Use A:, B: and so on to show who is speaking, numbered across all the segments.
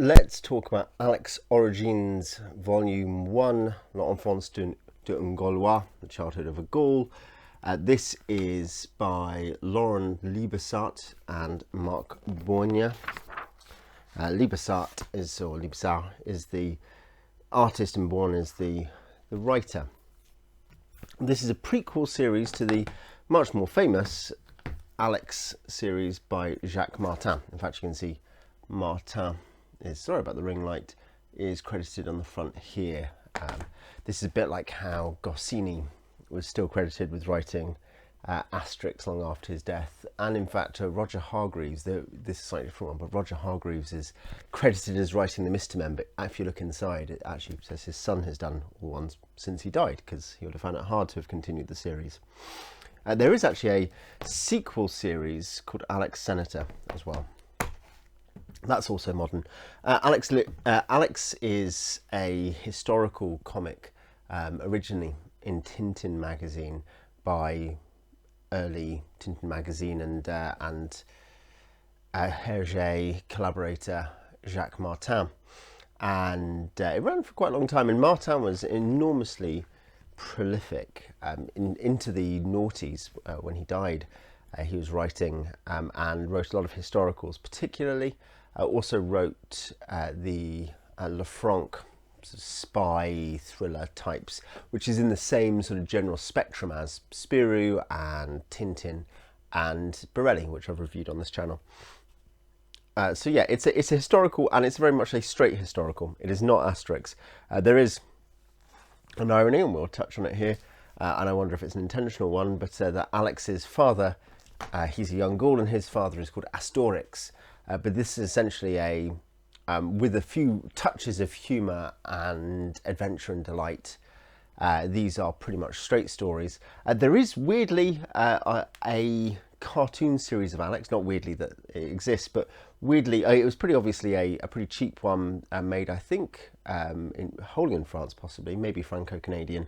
A: let's talk about Alix Origins Volume 1, L'Enfance d'un Gaulois, The Childhood of a Gaul. This is by Lauren Libessart and Marc Bournier. Libessart is the artist and Bournier is the writer. This is a prequel series to the much more famous Alix series by Jacques Martin. In fact, you can see Martin is, sorry about the ring light, is credited on the front here. This is a bit like how Goscinny was still credited with writing Asterix long after his death, and in fact Roger Hargreaves, this is a slightly different one, but Roger Hargreaves is credited as writing the Mr. Men, but if you look inside it actually says his son has done all ones since he died, because he would have found it hard to have continued the series. There is actually a sequel series called Alix Senator as well. That's also modern. Alix is a historical comic, originally in Tintin magazine by early Tintin magazine and Hergé collaborator Jacques Martin, and it ran for quite a long time. And Martin was enormously prolific into the noughties when he died. He was writing and wrote a lot of historicals, particularly. Also wrote the Franco spy thriller types, which is in the same sort of general spectrum as Spirou and Tintin and Borelli, which I've reviewed on this channel. So yeah, it's a historical, and it's very much a straight historical. It is not Asterix. There is an irony, and we'll touch on it here, and I wonder if it's an intentional one, but that Alix's father, he's a young Gaul, and his father is called Astorix. But this is essentially a, with a few touches of humour and adventure and delight. These are pretty much straight stories. There is weirdly a cartoon series of Alix, not weirdly that it exists, but weirdly, it was pretty obviously a pretty cheap one made, I think, wholly in France possibly, maybe Franco-Canadian.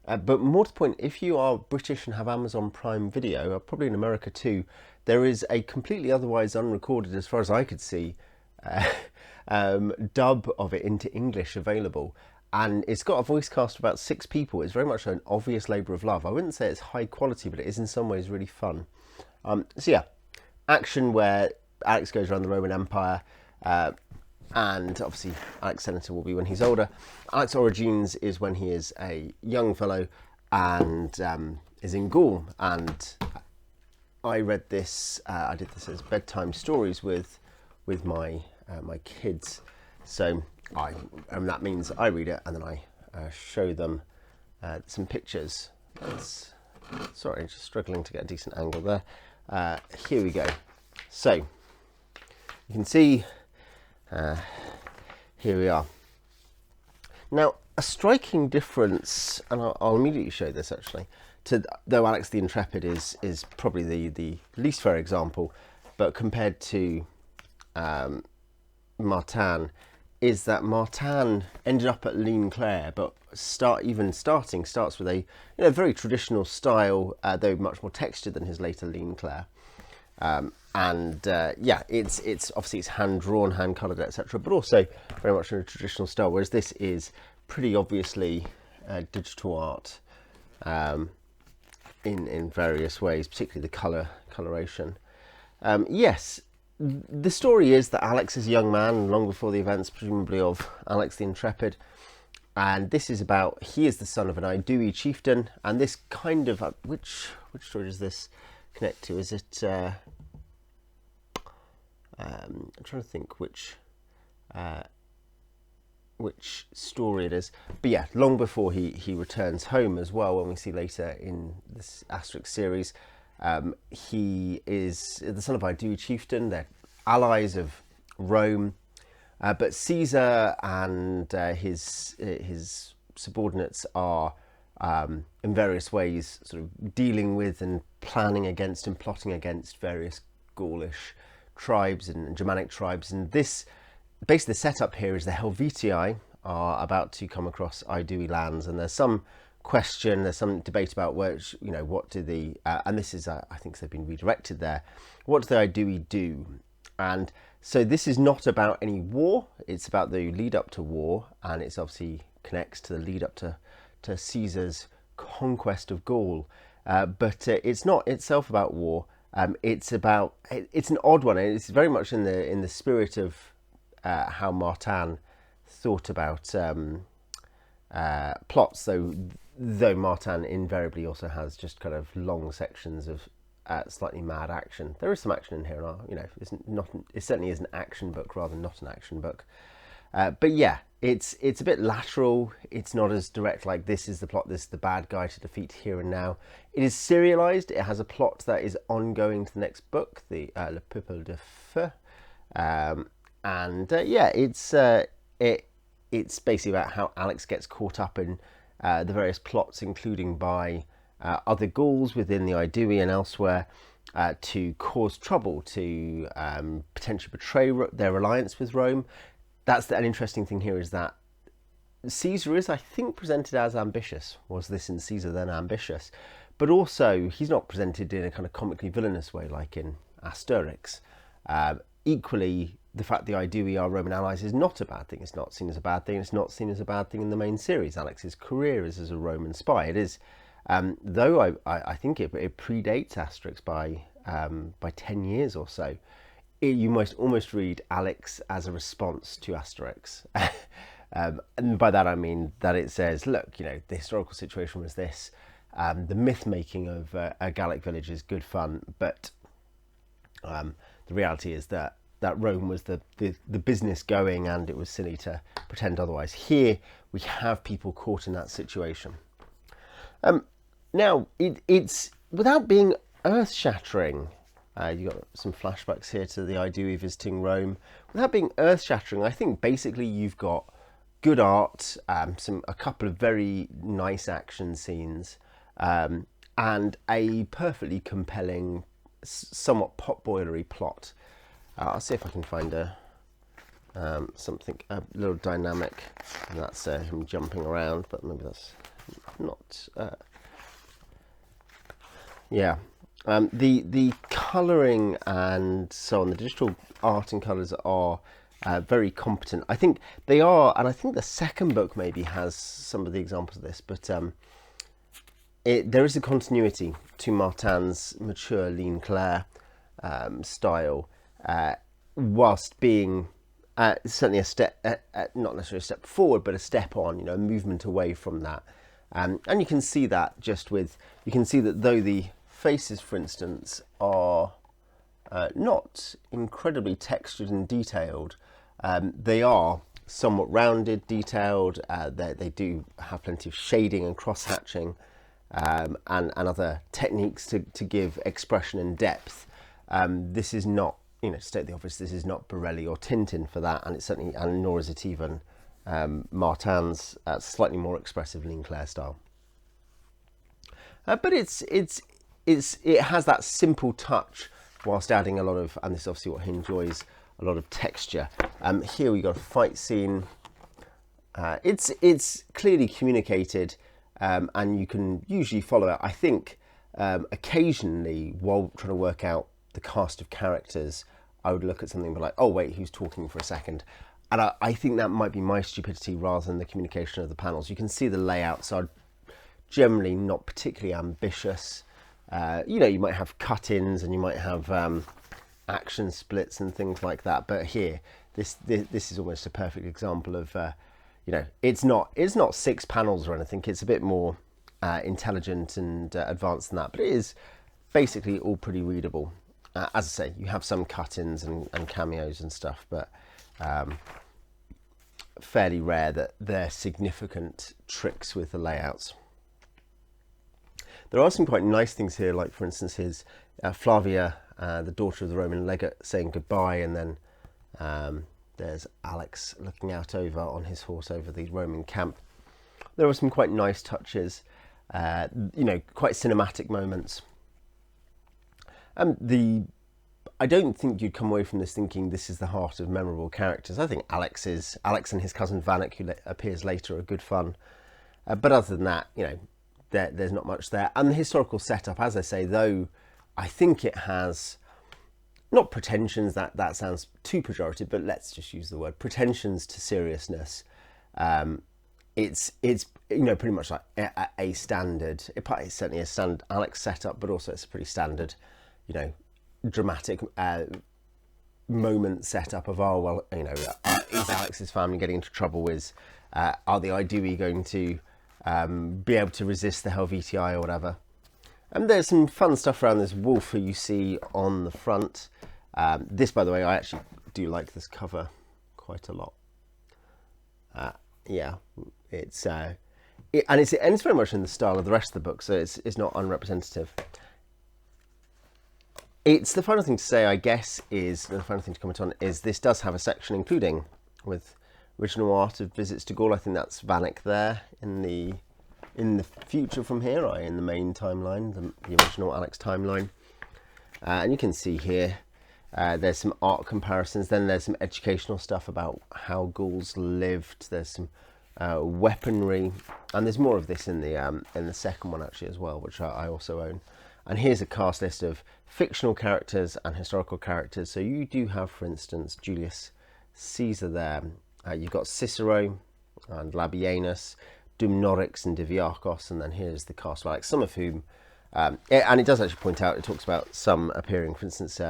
A: But more to the point, if you are British and have Amazon Prime Video, probably in America too, there is a completely otherwise unrecorded, as far as I could see, dub of it into English available. And it's got a voice cast of about 6 people. It's very much an obvious labour of love. I wouldn't say it's high quality, but it is in some ways really fun. So yeah, action where Alix goes around the Roman Empire, and obviously Alix Senator will be when he's older. Alix Origins is when he is a young fellow and is in Gaul. And I read this, I did this as bedtime stories with my my kids. So that means I read it and then I show them some pictures. Sorry, just struggling to get a decent angle there. Here we go. So you can see, here we are. Now, a striking difference, and I'll immediately show this actually, though Alix the Intrepid is probably the least fair example, but compared to Martin, is that Martin ended up at Ligne Claire, but starts with a very traditional style, though much more textured than his later Ligne Claire. Yeah, it's obviously it's hand drawn, hand coloured, etc., but also very much in a traditional style. Whereas this is pretty obviously digital art in various ways, particularly the coloration. Yes, the story is that Alix is a young man long before the events, presumably, of Alix the Intrepid, and this is about, he is the son of an Aedui chieftain, and this kind of which story does this connect to? Is it I'm trying to think which story it is, but yeah, long before he returns home as well, when we see later in this Asterix series, he is the son of Aedui chieftain. They're allies of Rome, but Caesar and his subordinates are in various ways sort of dealing with and planning against and plotting against various Gaulish tribes and Germanic tribes. And this, basically the setup here is the Helvetii are about to come across Aedui lands, and there's some question, there's some debate about which, what do the, and this is, I think they've been redirected there, what do the Aedui do? And So this is not about any war. It's about the lead up to war, and it's obviously connects to the lead up to Caesar's conquest of Gaul. But it's not itself about war. It's an odd one, and it's very much in the spirit of how Martin thought about plots. Though Martin invariably also has just kind of long sections of slightly mad action. There is some action in here, it certainly is an action book rather than not an action book. But yeah, it's a bit lateral. It's not as direct, like this is the plot, this is the bad guy to defeat here and now. It is serialized. It has a plot that is ongoing to the next book, the Le Peuple de Feu. It's basically about how Alix gets caught up in the various plots, including by other Gauls within the Aedui and elsewhere, to cause trouble, to potentially betray their alliance with Rome. That's an interesting thing here, is that Caesar is, I think, presented as ambitious. Was this in Caesar then ambitious? But also, he's not presented in a kind of comically villainous way like in Asterix. Equally, the fact the Aedui are Roman allies is not a bad thing. It's not seen as a bad thing. It's not seen as a bad thing in the main series. Alix's career is as a Roman spy. It is, though I think it predates Asterix by 10 years or so. You must almost read Alix as a response to Asterix. And by that I mean that it says, look, the historical situation was this. The myth making of a Gallic village is good fun, but the reality is that Rome was the business going, and it was silly to pretend otherwise. Here we have people caught in that situation. Now, it's without being earth-shattering. You've got some flashbacks here to the Aedui visiting Rome. Without being earth-shattering, I think basically you've got good art, a couple of very nice action scenes, and a perfectly compelling, somewhat potboilery plot. I'll see if I can find a little dynamic. That's him jumping around, but maybe that's not. The colouring and so on, the digital art and colours are very competent. I think they are, and I think the second book maybe has some of the examples of this, but there is a continuity to Martin's mature, lean Claire style, whilst being certainly a step, not necessarily a step forward, but a step on, a movement away from that. And you can see that you can see that though the faces, for instance, are not incredibly textured and detailed, they are somewhat rounded, detailed. They do have plenty of shading and cross-hatching and other techniques to give expression and depth. This is not, to state the obvious, this is not Borelli or Tintin for that, and nor is it even Martin's slightly more expressive lean Claire style. But it has that simple touch whilst adding a lot of, and this is obviously what he enjoys, a lot of texture. Here we got a fight scene. It's clearly communicated, and you can usually follow it. I think occasionally, while trying to work out the cast of characters, I would look at something and be like, oh wait, who's talking for a second? And I think that might be my stupidity rather than the communication of the panels. You can see the layouts are generally not particularly ambitious. You might have cut-ins and you might have action splits and things like that. But here, this is almost a perfect example of, it's not 6 panels or anything. It's a bit more intelligent and advanced than that. But it is basically all pretty readable. As I say, you have some cut-ins and cameos and stuff, but fairly rare that they're significant tricks with the layouts. There are some quite nice things here, like for instance his Flavia, the daughter of the Roman legate, saying goodbye, and then there's Alix looking out over on his horse over the Roman camp. There are some quite nice touches, quite cinematic moments. I don't think you'd come away from this thinking this is the heart of memorable characters. I think Alix and his cousin Vanek, who appears later, are good fun. But other than that, there's not much there. And the historical setup, as I say, though I think it has not pretensions, that sounds too pejorative, but let's just use the word pretensions to seriousness. It's pretty much like a standard. It's certainly a standard Alix setup, but also it's a pretty standard, dramatic moment setup of, oh well, is Alix's family getting into trouble? Are the Idui going to be able to resist the Helvetii or whatever? And there's some fun stuff around this wolf who you see on the front. This, by the way, I actually do like this cover quite a lot. Yeah, it's very much in the style of the rest of the book, so it's not unrepresentative. It's the final thing to say, I guess, is the final thing to comment on is this does have a section including with original art of visits to Gaul. I think that's Vanek there in the future from here, in the main timeline, the original Alix timeline. And you can see here there's some art comparisons. Then there's some educational stuff about how Gauls lived. There's some weaponry, and there's more of this in the second one actually as well, which I also own. And here's a cast list of fictional characters and historical characters. So you do have, for instance, Julius Caesar there. You've got Cicero and Labienus, Dumnorix and Diviakos, and then here's the cast of Alix, some of whom, and it does actually point out, it talks about some appearing, for instance,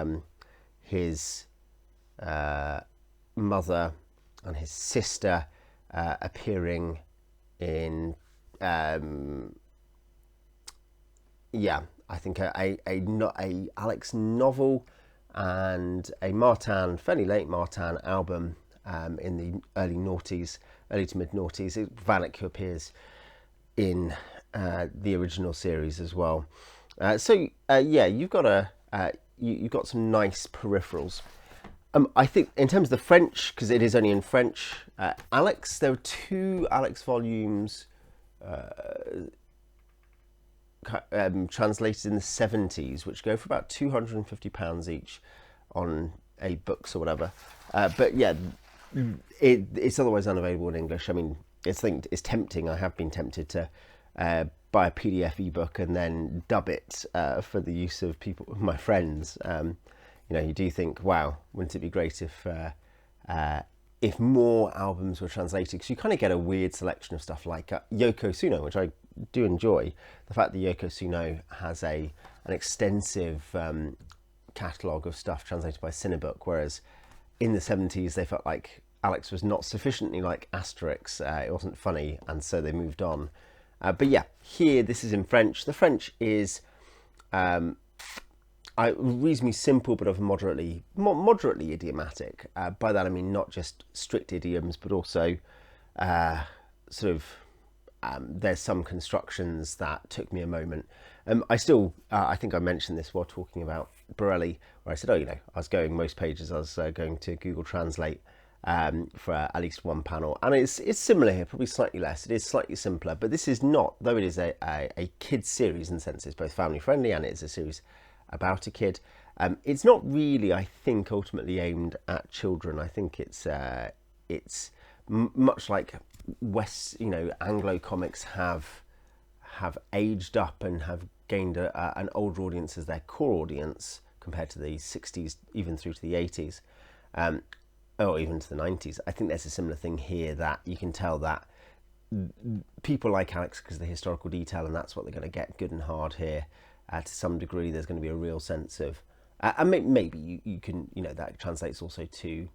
A: his mother and his sister appearing in, I think a Alix novel and a Martin, fairly late Martin album in the early to mid noughties. Vanek, who appears in the original series as well. You've got you've got some nice peripherals. I think in terms of the French, because it is only in French, Alix, there were 2 Alix volumes translated in the 70s, which go for about £250 each on a books or whatever. But yeah, it's otherwise unavailable in English. I mean, it's tempting. I have been tempted to buy a PDF ebook and then dub it for the use of my friends. You do think, wow, wouldn't it be great if more albums were translated? Because you kind of get a weird selection of stuff like Yoko Tsuno, which I do enjoy. The fact that Yoko Tsuno has an extensive catalogue of stuff translated by Cinebook, whereas in the 70s they felt like Alix was not sufficiently like Asterix. It wasn't funny, and so they moved on. But yeah, here this is in French. The French is reasonably simple, but of moderately idiomatic. By that I mean not just strict idioms, but also there's some constructions that took me a moment. I think I mentioned this while talking about Borelli, where I said, I was going most pages, I was going to Google Translate for at least one panel, and it's similar here, probably slightly less. It is slightly simpler, but this is not, though it is a kids series in the sense it's both family friendly and it's a series about a kid. It's not really, I think, ultimately aimed at children. I think it's much like Anglo comics have aged up and have gained an older audience as their core audience compared to the 60s, even through to the 80s, or even to the 90s. I think there's a similar thing here, that you can tell that people like Alix because of the historical detail, and that's what they're going to get good and hard here. To some degree, there's going to be a real sense of, and maybe you can, that translates also to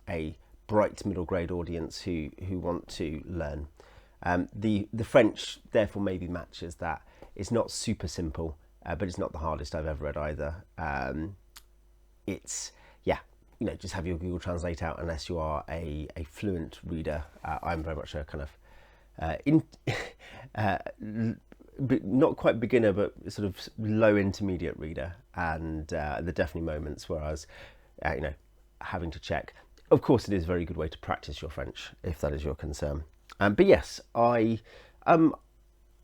A: a bright middle grade audience who want to learn. The French therefore maybe matches that. It's not super simple, but it's not the hardest I've ever read either. Just have your Google Translate out unless you are a fluent reader. I'm very much a kind of not quite beginner, but sort of low intermediate reader, and there are definitely moments where I was having to check. Of course, it is a very good way to practice your French if that is your concern. But yes,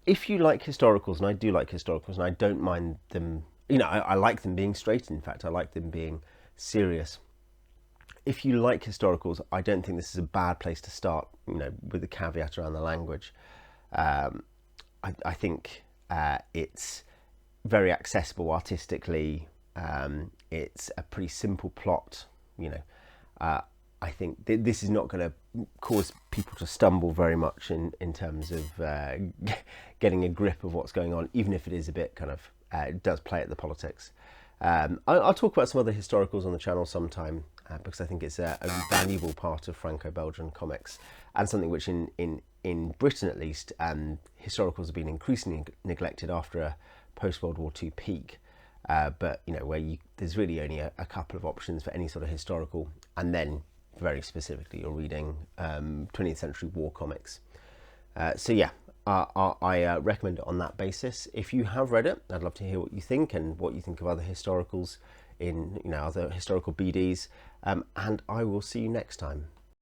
A: if you like historicals, and I do like historicals, and I don't mind them, I like them being straight. In fact, I like them being serious. If you like historicals, I don't think this is a bad place to start, with the caveat around the language. I think it's very accessible artistically. It's a pretty simple plot, you know. I think this is not going to cause people to stumble very much in terms of getting a grip of what's going on, even if it is a bit kind of, it does play at the politics. I'll talk about some other historicals on the channel sometime, because I think it's a valuable part of Franco-Belgian comics, and something which in Britain at least, historicals have been increasingly neglected after a post-World War II peak. But, you know, where there's really only a couple of options for any sort of historical, and then very specifically you're reading 20th century war comics. So yeah, I recommend it on that basis. If you have read it, I'd love to hear what you think, and what you think of other historicals in, you know, other historical BDs, and I will see you next time.